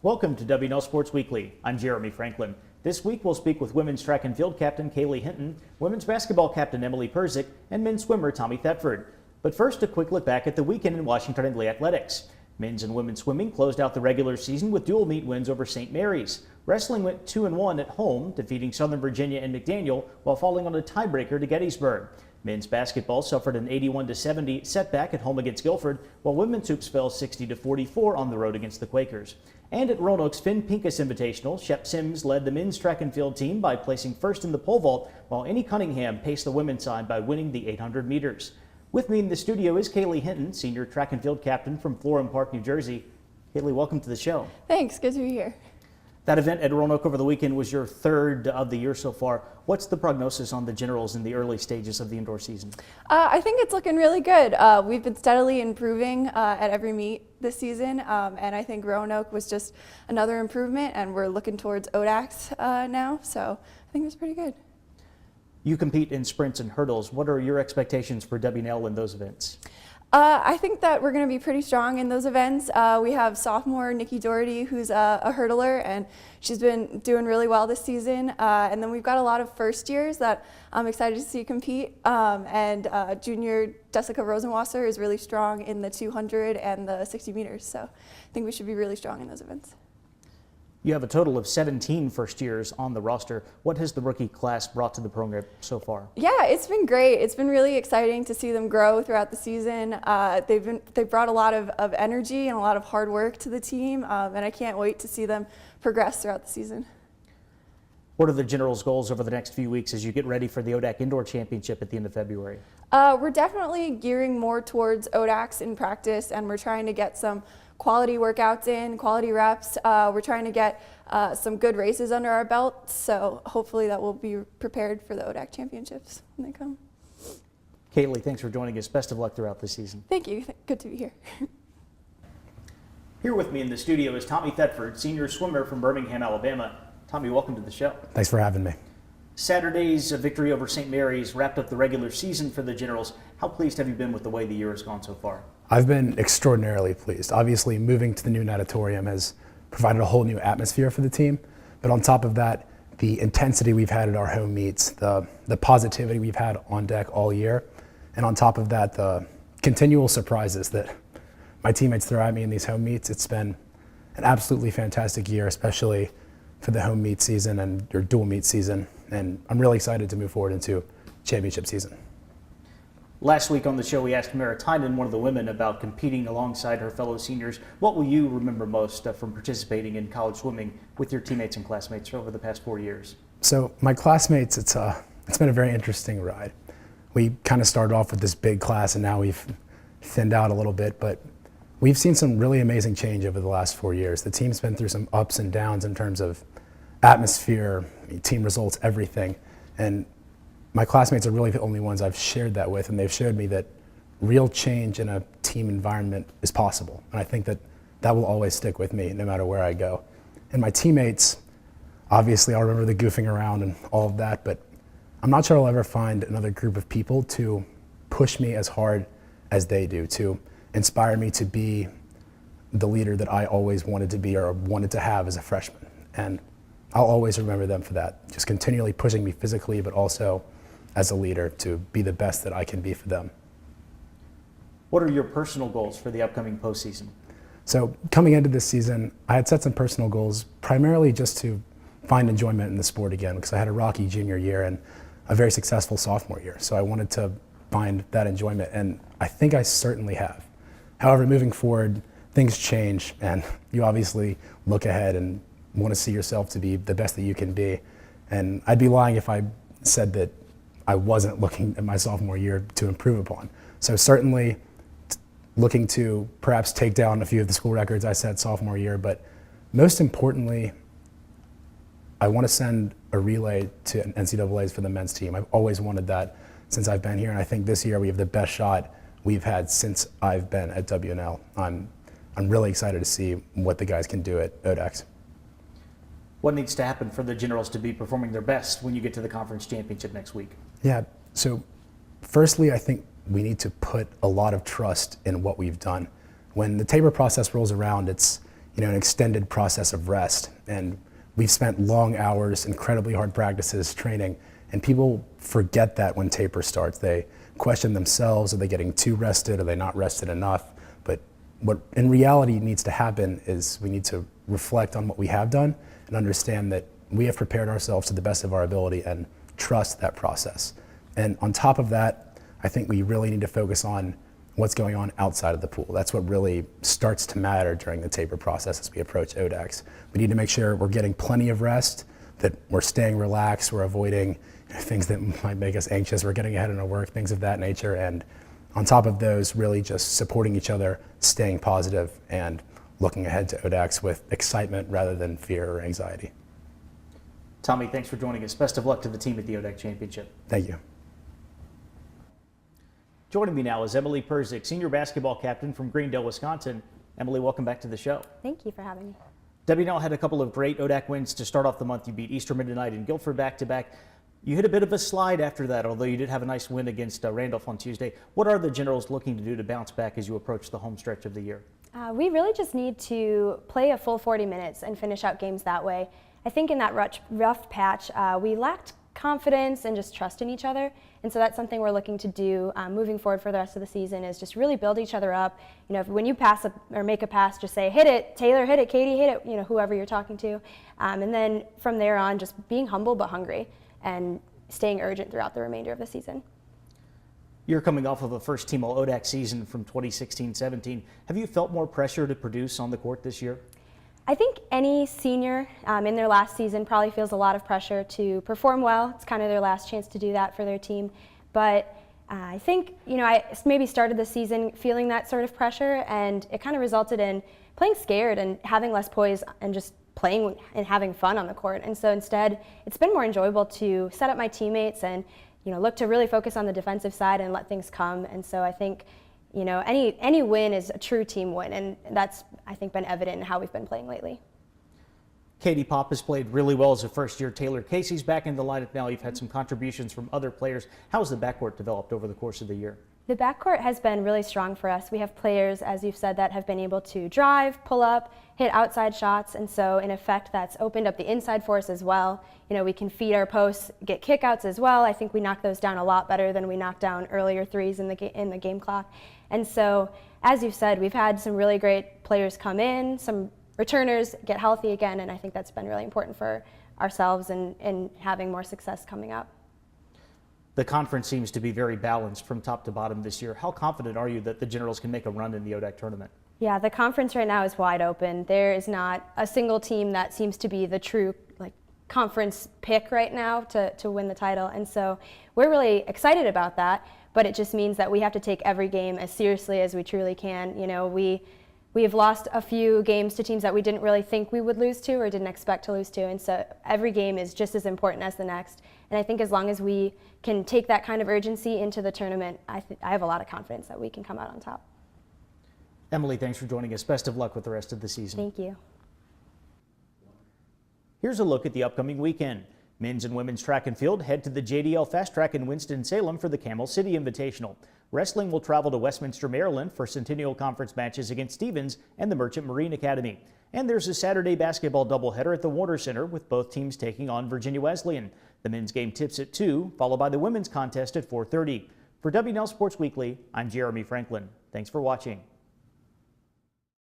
Welcome to W&L Sports Weekly. I'm Jeremy Franklin. This week we'll speak with women's track and field captain Kaleigh Hinton, women's basketball captain Emily Perszyk, and men's swimmer Tommy Thetford. But first, a quick look back at the weekend in Washington and Lee athletics. Men's and women's swimming closed out the regular season with dual meet wins over St. Mary's. Wrestling went 2-1 at home, defeating Southern Virginia and McDaniel while falling on a tiebreaker to Gettysburg. Men's basketball suffered an 81-70 setback at home against Guilford, while women's hoops fell 60-44 on the road against the Quakers. And at Roanoke's Finn Pincus Invitational, Shep Sims led the men's track and field team by placing first in the pole vault, while Annie Cunningham paced the women's side by winning the 800 meters. With me in the studio is Kaleigh Hinton, senior track and field captain from Florham Park, New Jersey. Kaleigh, welcome to the show. Thanks, good to be here. That event at Roanoke over the weekend was your third of the year so far. What's the prognosis on the Generals in the early stages of the indoor season? I think it's looking really good. We've been steadily improving at every meet this season, and I think Roanoke was just another improvement, and we're looking towards ODACs now, so I think it's pretty good. You compete in sprints and hurdles. What are your expectations for W&L in those events? I think that we're going to be pretty strong in those events. We have sophomore Nikki Doherty, who's a hurdler, and she's been doing really well this season. And then we've got a lot of first years that I'm excited to see compete. And junior Jessica Rosenwasser is really strong in the 200 and the 60 meters. So I think we should be really strong in those events. You have a total of 17 first years on the roster. What has the rookie class brought to the program so far? Yeah, it's been great. It's been really exciting to see them grow throughout the season. They've brought a lot of energy and a lot of hard work to the team, and I can't wait to see them progress throughout the season. What are the Generals' goals over the next few weeks as you get ready for the ODAC Indoor Championship at the end of February? We're definitely gearing more towards ODACs in practice, and we're trying to get some quality workouts in, quality reps. We're trying to get some good races under our belt, so hopefully that we'll be prepared for the ODAC championships when they come. Kaleigh, thanks for joining us. Best of luck throughout the season. Thank you. Good to be here. Here with me in the studio is Tommy Thetford, senior swimmer from Birmingham, Alabama. Tommy, welcome to the show. Thanks for having me. Saturday's victory over St. Mary's wrapped up the regular season for the Generals. How pleased have you been with the way the year has gone so far? I've been extraordinarily pleased. Obviously, moving to the new natatorium has provided a whole new atmosphere for the team. But on top of that, the intensity we've had at our home meets, the positivity we've had on deck all year, and on top of that, the continual surprises that my teammates throw at me in these home meets. It's been an absolutely fantastic year, especially for the home meet season and your dual meet season. And I'm really excited to move forward into championship season. Last week on the show, we asked Mara Tynan, one of the women, about competing alongside her fellow seniors. What will you remember most from participating in college swimming with your teammates and classmates over the past 4 years? So my classmates, it's been a very interesting ride. We kind of started off with this big class, and now we've thinned out a little bit, but we've seen some really amazing change over the last 4 years. The team's been through some ups and downs in terms of atmosphere, team results, everything. And my classmates are really the only ones I've shared that with, and they've showed me that real change in a team environment is possible. And I think that that will always stick with me no matter where I go. And my teammates, obviously I'll remember the goofing around and all of that, but I'm not sure I'll ever find another group of people to push me as hard as they do, to inspire me to be the leader that I always wanted to be or wanted to have as a freshman. And I'll always remember them for that, just continually pushing me physically, but also as a leader to be the best that I can be for them. What are your personal goals for the upcoming postseason? So coming into this season, I had set some personal goals, primarily just to find enjoyment in the sport again, because I had a rocky junior year and a very successful sophomore year. So I wanted to find that enjoyment, and I think I certainly have. However, moving forward, things change, and you obviously look ahead and want to see yourself to be the best that you can be. And I'd be lying if I said that I wasn't looking at my sophomore year to improve upon. So certainly looking to perhaps take down a few of the school records I set sophomore year, but most importantly, I want to send a relay to NCAAs for the men's team. I've always wanted that since I've been here, and I think this year we have the best shot we've had since I've been at W&L. I'm really excited to see what the guys can do at ODACs. What needs to happen for the Generals to be performing their best when you get to the conference championship next week? Yeah, so firstly, I think we need to put a lot of trust in what we've done. When the taper process rolls around, it's an extended process of rest. And we've spent long hours, incredibly hard practices, training, and people forget that when taper starts. They question themselves, are they getting too rested, are they not rested enough? But what in reality needs to happen is we need to reflect on what we have done and understand that we have prepared ourselves to the best of our ability and trust that process. And on top of that, I think we really need to focus on what's going on outside of the pool. That's what really starts to matter during the taper process as we approach ODAX. We need to make sure we're getting plenty of rest, that we're staying relaxed, we're avoiding things that might make us anxious, we're getting ahead in our work, things of that nature. And on top of those, really just supporting each other, staying positive, and looking ahead to ODAX with excitement rather than fear or anxiety. Tommy, thanks for joining us. Best of luck to the team at the ODAC Championship. Thank you. Joining me now is Emily Perszyk, senior basketball captain from Greendale, Wisconsin. Emily, welcome back to the show. Thank you for having me. W&L had a couple of great ODAC wins to start off the month. You beat Easterman tonight and Guilford back-to-back. You hit a bit of a slide after that, although you did have a nice win against Randolph on Tuesday. What are the Generals looking to do to bounce back as you approach the home stretch of the year? We really just need to play a full 40 minutes and finish out games that way. I think in that rough patch, we lacked confidence and just trust in each other. And so that's something we're looking to do moving forward for the rest of the season, is just really build each other up. When you pass or make a pass, just say, hit it, Taylor, hit it, Katie, hit it, whoever you're talking to. And then from there on, just being humble but hungry and staying urgent throughout the remainder of the season. You're coming off of a first team All-ODAC season from 2016-17. Have you felt more pressure to produce on the court this year? I think any senior in their last season probably feels a lot of pressure to perform well. It's kind of their last chance to do that for their team. But I think, I maybe started the season feeling that sort of pressure, and it kind of resulted in playing scared and having less poise and just playing and having fun on the court. And so instead, it's been more enjoyable to set up my teammates and look to really focus on the defensive side and let things come. And so I think any win is a true team win, and that's, I think, been evident in how we've been playing lately. Katie Pop has played really well as a first-year. Taylor Casey's back in the lineup now. You've had some contributions from other players. How has the backcourt developed over the course of the year? The backcourt has been really strong for us. We have players, as you've said, that have been able to drive, pull up, hit outside shots, and so in effect that's opened up the inside for us as well. We can feed our posts, get kickouts as well. I think we knock those down a lot better than we knocked down earlier threes in the game clock. And so, as you've said, we've had some really great players come in, some returners get healthy again, and I think that's been really important for ourselves and having more success coming up. The conference seems to be very balanced from top to bottom this year. How confident are you that the Generals can make a run in the ODAC tournament? Yeah, the conference right now is wide open. There is not a single team that seems to be the true conference pick right now to win the title. And so we're really excited about that, but it just means that we have to take every game as seriously as we truly can. We have lost a few games to teams that we didn't really think we would lose to or didn't expect to lose to, and so every game is just as important as the next. And I think as long as we can take that kind of urgency into the tournament, I have a lot of confidence that we can come out on top. Emily, thanks for joining us. Best of luck with the rest of the season. Thank you. Here's a look at the upcoming weekend. Men's and women's track and field head to the JDL Fast Track in Winston-Salem for the Camel City Invitational. Wrestling will travel to Westminster, Maryland for Centennial Conference matches against Stevens and the Merchant Marine Academy. And there's a Saturday basketball doubleheader at the Warner Center with both teams taking on Virginia Wesleyan. The men's game tips at 2, followed by the women's contest at 4:30. For W&L Sports Weekly, I'm Jeremy Franklin. Thanks for watching.